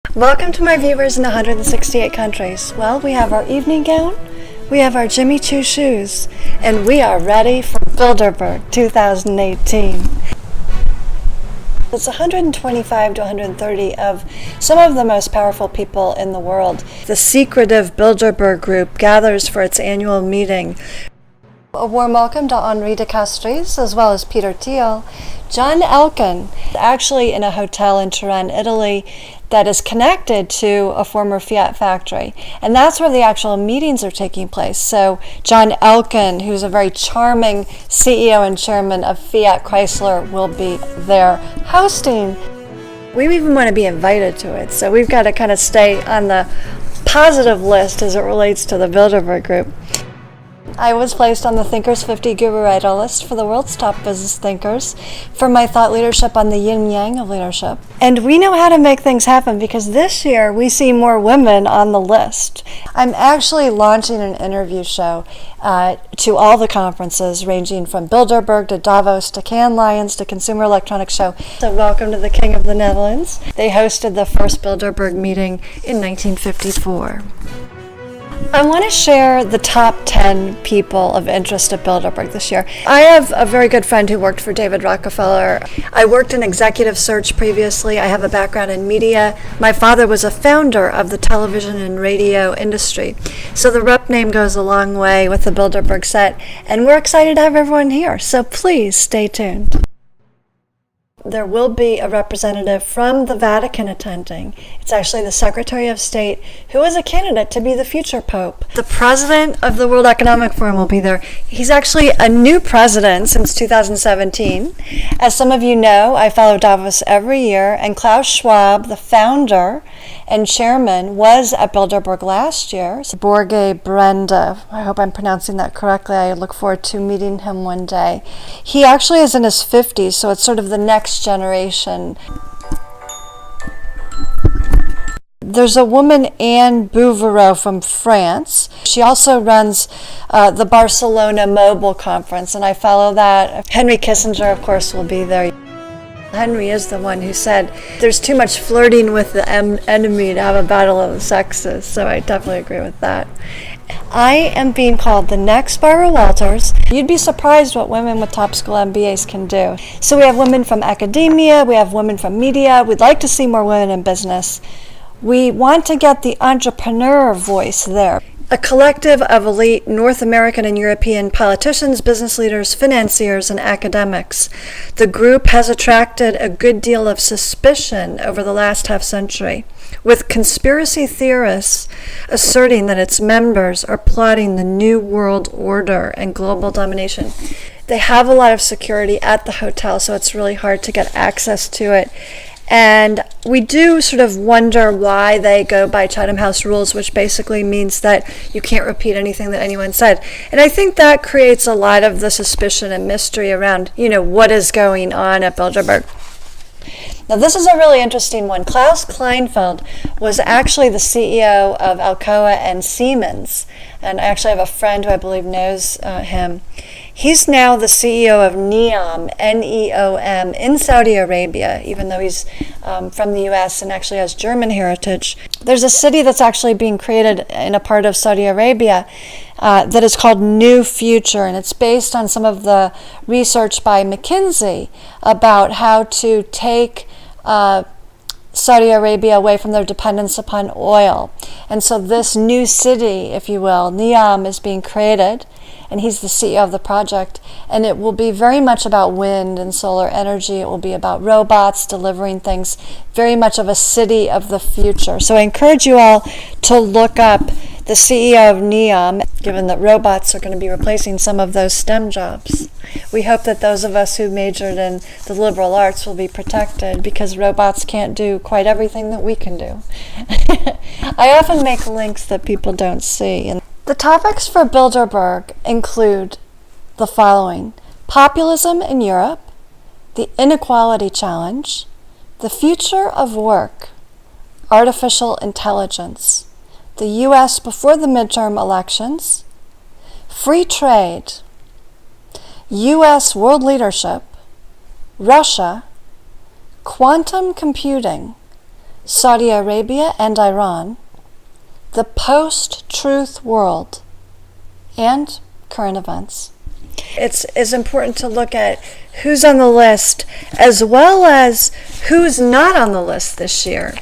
Welcome to my viewers in 168 countries. Well, we have our evening gown, we have our Jimmy Choo shoes, and we are ready for Bilderberg 2018. It's 125 to 130 of some of the most powerful people in the world. The secretive Bilderberg group gathers for its annual meeting. A warm welcome to Henri de Castries, as well as Peter Thiel. John Elkann, actually in a hotel in Turin, Italy, that is connected to a former Fiat factory. And that's where the actual meetings are taking place. So John Elkann, who's a very charming CEO and chairman of Fiat Chrysler, will be there hosting. We even want to be invited to it. So we've got to kind of stay on the positive list as it relates to the Bilderberg group. I was placed on the Thinkers 50 Guru Idol list for the world's top business thinkers for my thought leadership on the yin-yang of leadership. And we know how to make things happen because this year we see more women on the list. I'm actually launching an interview show to all the conferences ranging from Bilderberg to Davos to Cannes Lions to Consumer Electronics Show. So welcome to the King of the Netherlands. They hosted the first Bilderberg meeting in 1954. I want to share the top 10 people of interest at Bilderberg this year. I have a very good friend who worked for David Rockefeller. I worked in executive search previously. I have a background in media. My father was a founder of the television and radio industry. So the Rupp name goes a long way with the Bilderberg set, and we're excited to have everyone here. So please stay tuned. There will be a representative from the Vatican attending. It's actually the Secretary of State who is a candidate to be the future Pope. The president of the World Economic Forum will be there. He's actually a new president since 2017. As some of you know, I follow Davos every year, and Klaus Schwab, the founder and chairman, was at Bilderberg last year. So Borge Brenda, I hope I'm pronouncing that correctly. I look forward to meeting him one day. He actually is in his 50s, so it's sort of the next generation. There's a woman, Anne Bouvereau from France. She also runs the Barcelona Mobile Conference, and I follow that. Henry Kissinger, of course, will be there. Henry is the one who said there's too much flirting with the enemy to have a battle of the sexes, so I definitely agree with that. I am being called the next Barbara Walters. You'd be surprised what women with top school MBAs can do. So we have women from academia, we have women from media. We'd like to see more women in business. We want to get the entrepreneur voice there. A collective of elite North American and European politicians, business leaders, financiers, and academics. The group has attracted a good deal of suspicion over the last half-century, with conspiracy theorists asserting that its members are plotting the new world order and global domination. They have a lot of security at the hotel, so it's really hard to get access to it. And we do sort of wonder why they go by Chatham House rules, which basically means that you can't repeat anything that anyone said. And I think that creates a lot of the suspicion and mystery around, what is going on at Bilderberg. Now, this is a really interesting one. Klaus Kleinfeld was actually the CEO of Alcoa and Siemens. And I actually have a friend who I believe knows him. He's now the CEO of Neom, N-E-O-M, in Saudi Arabia, even though he's from the U.S. and actually has German heritage. There's a city that's actually being created in a part of Saudi Arabia that is called New Future, and it's based on some of the research by McKinsey about how to take Saudi Arabia away from their dependence upon oil. And so this new city, if you will, Neom, is being created, and he's the CEO of the project, and it will be very much about wind and solar energy. It will be about robots delivering things, very much of a city of the future. So I encourage you all to look up the CEO of Neom, given that robots are going to be replacing some of those STEM jobs. We hope that those of us who majored in the liberal arts will be protected because robots can't do quite everything that we can do. I often make links that people don't see. And the topics for Bilderberg include the following: populism in Europe, the inequality challenge, the future of work, artificial intelligence, the U.S. before the midterm elections, free trade, U.S. world leadership, Russia, quantum computing, Saudi Arabia and Iran, the post-truth world, and current events. It's important to look at who's on the list as well as who's not on the list this year.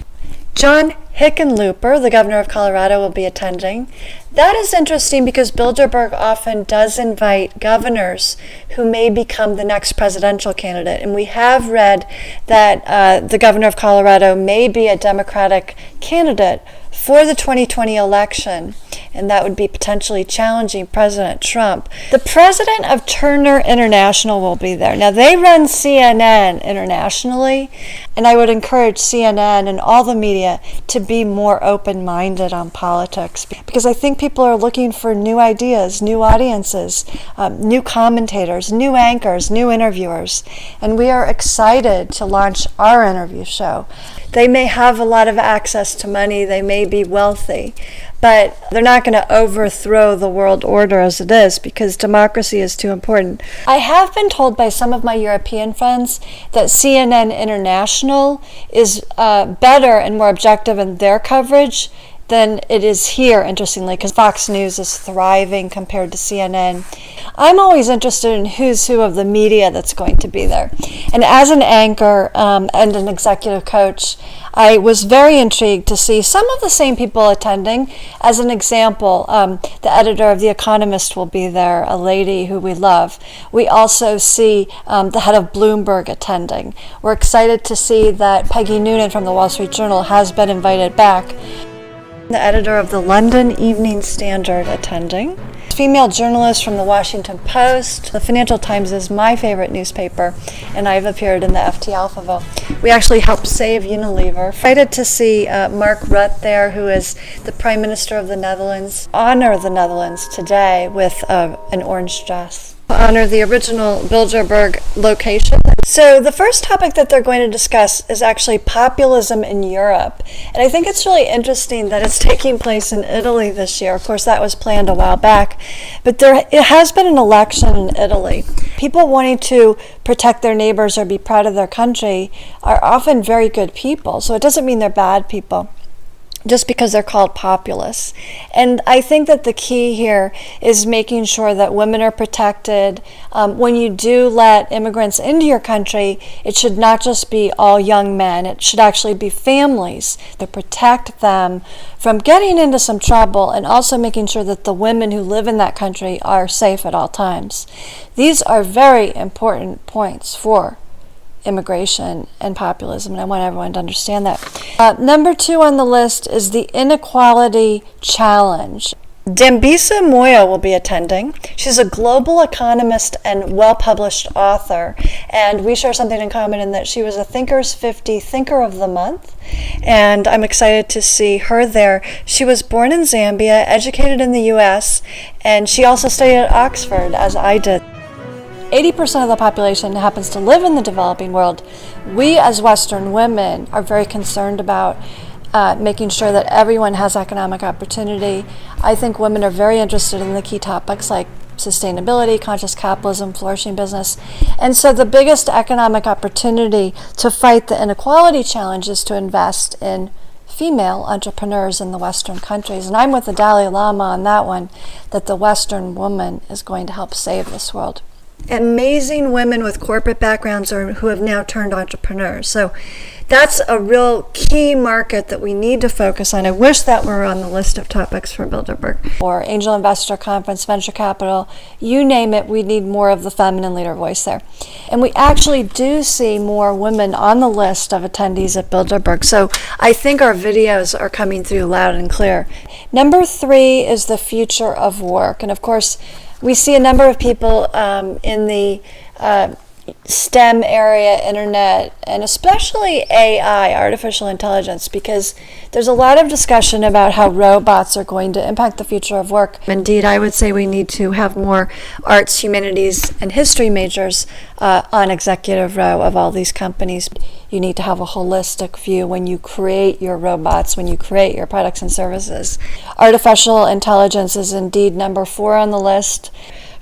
John Hickenlooper, the governor of Colorado, will be attending. That is interesting because Bilderberg often does invite governors who may become the next presidential candidate. And we have read that the governor of Colorado may be a Democratic candidate for the 2020 election, and that would be potentially challenging President Trump. The president of Turner International will be there. Now, they run CNN internationally, and I would encourage CNN and all the media to be more open-minded on politics, because I think people are looking for new ideas, new audiences, new commentators, new anchors, new interviewers, and we are excited to launch our interview show. They may have a lot of access to money, they may be wealthy, but they're not going to overthrow the world order as it is, because democracy is too important. I have been told by some of my European friends that CNN International is better and more objective in their coverage than it is here, interestingly, because Fox News is thriving compared to CNN. I'm always interested in who's who of the media that's going to be there. And as an anchor and an executive coach, I was very intrigued to see some of the same people attending. As an example, the editor of The Economist will be there, a lady who we love. We also see the head of Bloomberg attending. We're excited to see that Peggy Noonan from the Wall Street Journal has been invited back. The editor of the London Evening Standard attending. Female journalist from the Washington Post. The Financial Times is my favorite newspaper, and I've appeared in the FT Alphaville. We actually helped save Unilever. Excited to see Mark Rutte there, who is the Prime Minister of the Netherlands. Honor the Netherlands today with an orange dress. Honor the original Bilderberg location. So the first topic that they're going to discuss is actually populism in Europe. And I think it's really interesting that it's taking place in Italy this year. Of course, that was planned a while back. But it has been an election in Italy. People wanting to protect their neighbors or be proud of their country are often very good people. So it doesn't mean they're bad people just because they're called populists. And I think that the key here is making sure that women are protected. When you do let immigrants into your country, it should not just be all young men. It should actually be families to protect them from getting into some trouble, and also making sure that the women who live in that country are safe at all times. These are very important points for immigration and populism, and I want everyone to understand that. Number 2 on the list is the inequality challenge. Dambisa Moyo will be attending. She's a global economist and well-published author, and we share something in common in that she was a Thinkers 50 Thinker of the Month, and I'm excited to see her there. She was born in Zambia, educated in the U.S., and she also studied at Oxford, as I did. 80% of the population happens to live in the developing world. We as Western women are very concerned about making sure that everyone has economic opportunity. I think women are very interested in the key topics like sustainability, conscious capitalism, flourishing business. And so the biggest economic opportunity to fight the inequality challenge is to invest in female entrepreneurs in the Western countries. And I'm with the Dalai Lama on that one, that the Western woman is going to help save this world. Amazing women with corporate backgrounds who have now turned entrepreneurs. So that's a real key market that we need to focus on. I wish that were on the list of topics for Bilderberg. Or Angel Investor Conference, Venture Capital, you name it, we need more of the feminine leader voice there. And we actually do see more women on the list of attendees at Bilderberg. So I think our videos are coming through loud and clear. Number 3 is the future of work. And of course, we see a number of people in the STEM area, internet, and especially AI, artificial intelligence, because there's a lot of discussion about how robots are going to impact the future of work. Indeed, I would say we need to have more arts, humanities, and history majors on executive row of all these companies. You need to have a holistic view when you create your robots, when you create your products and services. Artificial intelligence is indeed number 4 on the list.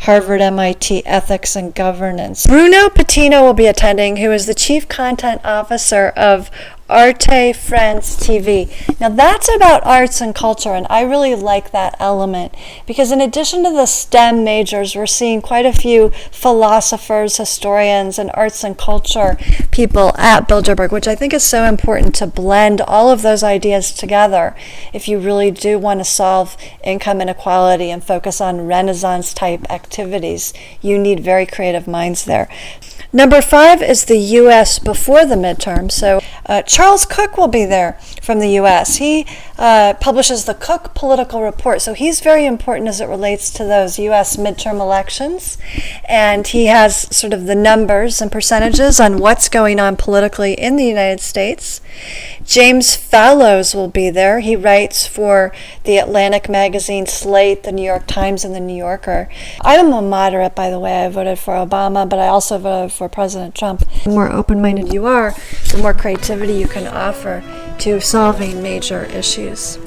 Harvard, MIT, Ethics and Governance. Bruno Patino will be attending, who is the Chief Content Officer of Arte France TV. Now that's about arts and culture, and I really like that element because in addition to the STEM majors, we're seeing quite a few philosophers, historians, and arts and culture people at Bilderberg, which I think is so important to blend all of those ideas together if you really do want to solve income inequality and focus on Renaissance type activities. You need very creative minds there. Number 5 is the U.S. before the midterm. So Charles Cook will be there from the U.S. He publishes the Cook Political Report. So he's very important as it relates to those U.S. midterm elections. And he has sort of the numbers and percentages on what's going on politically in the United States. James Fallows will be there. He writes for the Atlantic magazine, Slate, the New York Times, and the New Yorker. I'm a moderate, by the way. I voted for Obama, but I also voted for President Trump. The more open-minded you are, the more creativity you can offer to solving major issues.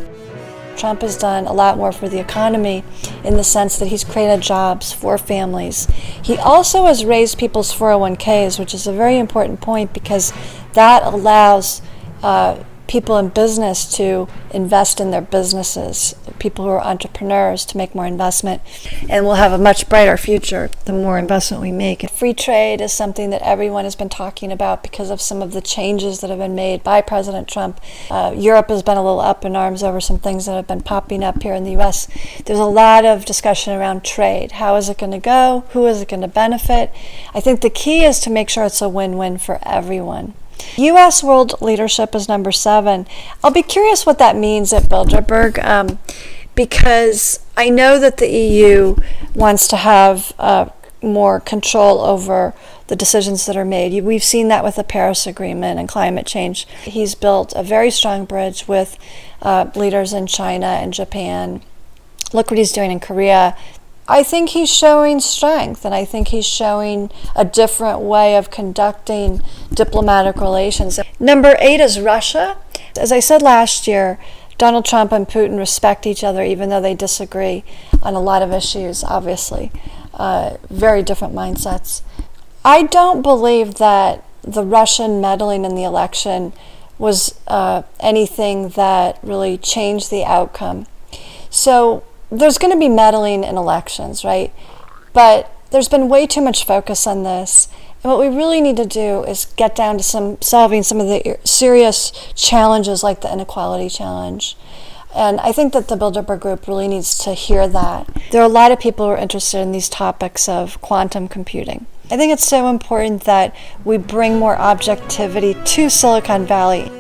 Trump has done a lot more for the economy in the sense that he's created jobs for families. He also has raised people's 401ks, which is a very important point because that allows people in business to invest in their businesses, people who are entrepreneurs to make more investment, and we'll have a much brighter future the more investment we make. Free trade is something that everyone has been talking about because of some of the changes that have been made by President Trump. Europe has been a little up in arms over some things that have been popping up here in the U.S. There's a lot of discussion around trade. How is it going to go? Who is it going to benefit? I think the key is to make sure it's a win-win for everyone. U.S. world leadership is number 7. I'll be curious what that means at Bilderberg because I know that the EU wants to have more control over the decisions that are made. We've seen that with the Paris Agreement and climate change. He's built a very strong bridge with leaders in China and Japan. Look what he's doing in Korea. I think he's showing strength, and I think he's showing a different way of conducting diplomatic relations. Number 8 is Russia. As I said last year, Donald Trump and Putin respect each other even though they disagree on a lot of issues, obviously. Very different mindsets. I don't believe that the Russian meddling in the election was anything that really changed the outcome. So there's going to be meddling in elections, right? But there's been way too much focus on this. And what we really need to do is get down to solving some of the serious challenges like the inequality challenge. And I think that the Bilderberg Group really needs to hear that. There are a lot of people who are interested in these topics of quantum computing. I think it's so important that we bring more objectivity to Silicon Valley.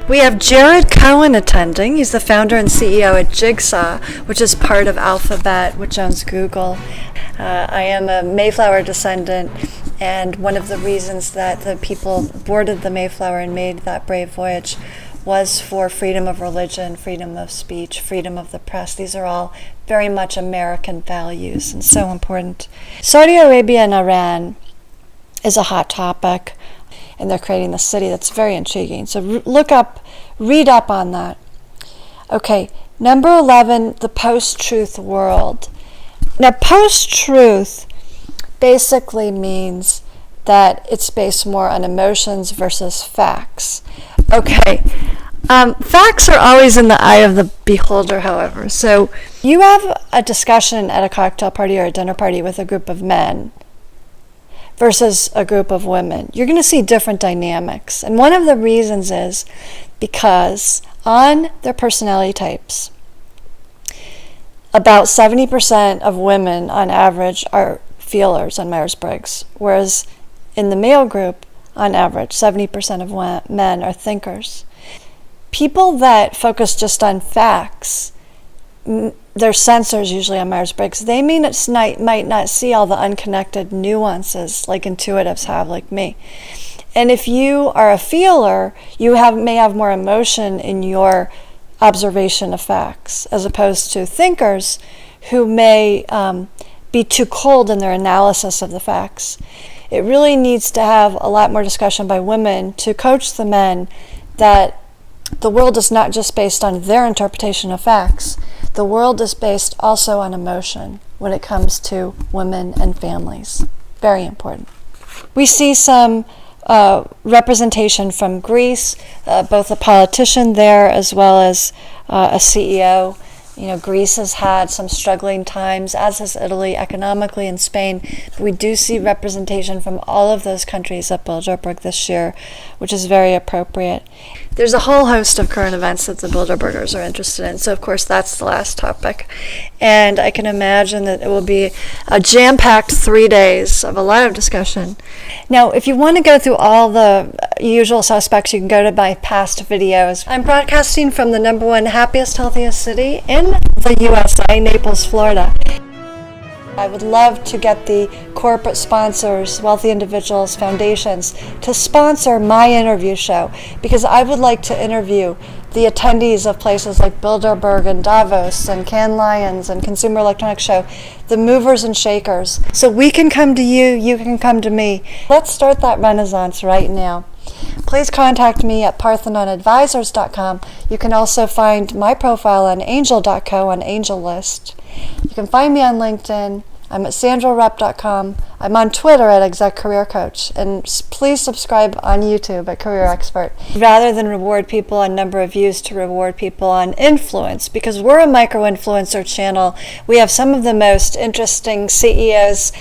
We have Jared Cohen attending. He's the founder and CEO at Jigsaw, which is part of Alphabet, which owns Google. I am a Mayflower descendant, and one of the reasons that the people boarded the Mayflower and made that brave voyage was for freedom of religion, freedom of speech, freedom of the press. These are all very much American values and so important. Saudi Arabia and Iran is a hot topic, and they're creating the city. That's very intriguing. So read up on that. Okay, number 11, the post-truth world. Now, post-truth basically means that it's based more on emotions versus facts. Okay, facts are always in the eye of the beholder, however. So you have a discussion at a cocktail party or a dinner party with a group of men versus a group of women. You're going to see different dynamics. And one of the reasons is because on their personality types, about 70% of women on average are feelers on Myers-Briggs, whereas in the male group, on average, 70% of men are thinkers. People that focus just on facts, they're sensors usually on Myers-Briggs. They might not see all the unconnected nuances like intuitives have, like me. And if you are a feeler, you may have more emotion in your observation of facts, as opposed to thinkers who may be too cold in their analysis of the facts. It really needs to have a lot more discussion by women to coach the men that the world is not just based on their interpretation of facts. The world is based also on emotion when it comes to women and families. Very important. We see some representation from Greece, both a politician there as well as a CEO. You know, Greece has had some struggling times, as has Italy economically, and Spain. But we do see representation from all of those countries at Bilderberg this year, which is very appropriate. There's a whole host of current events that the Bilderbergers are interested in. So, of course, that's the last topic. And I can imagine that it will be a jam-packed 3 days of a lot of discussion. Now, if you want to go through all the usual suspects, you can go to my past videos. I'm broadcasting from the #1 happiest, healthiest city in the USA, Naples, Florida. I would love to get the corporate sponsors, wealthy individuals, foundations, to sponsor my interview show, because I would like to interview the attendees of places like Bilderberg and Davos and Cannes Lions and Consumer Electronics Show, the movers and shakers. So we can come to you, you can come to me. Let's start that renaissance right now. Please contact me at parthenonadvisors.com. You can also find my profile on angel.co on Angel List. You can find me on LinkedIn. I'm at sandrarupp.com. I'm on Twitter at Exec Career Coach. And please subscribe on YouTube at Career Expert. Rather than reward people on number of views, to reward people on influence, because we're a micro-influencer channel. We have some of the most interesting CEOs,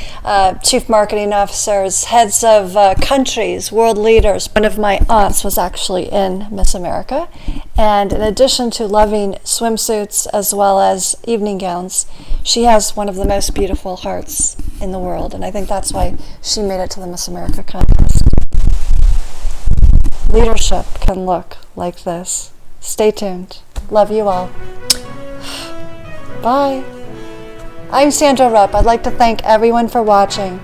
chief marketing officers, heads of countries, world leaders. One of my aunts was actually in Miss America. And in addition to loving swimsuits as well as evening gowns, she has one of the most beautiful hearts in the world. And I think that's why she made it to the Miss America contest. Leadership can look like this. Stay tuned. Love you all. Bye. I'm Sandra Rupp. I'd like to thank everyone for watching.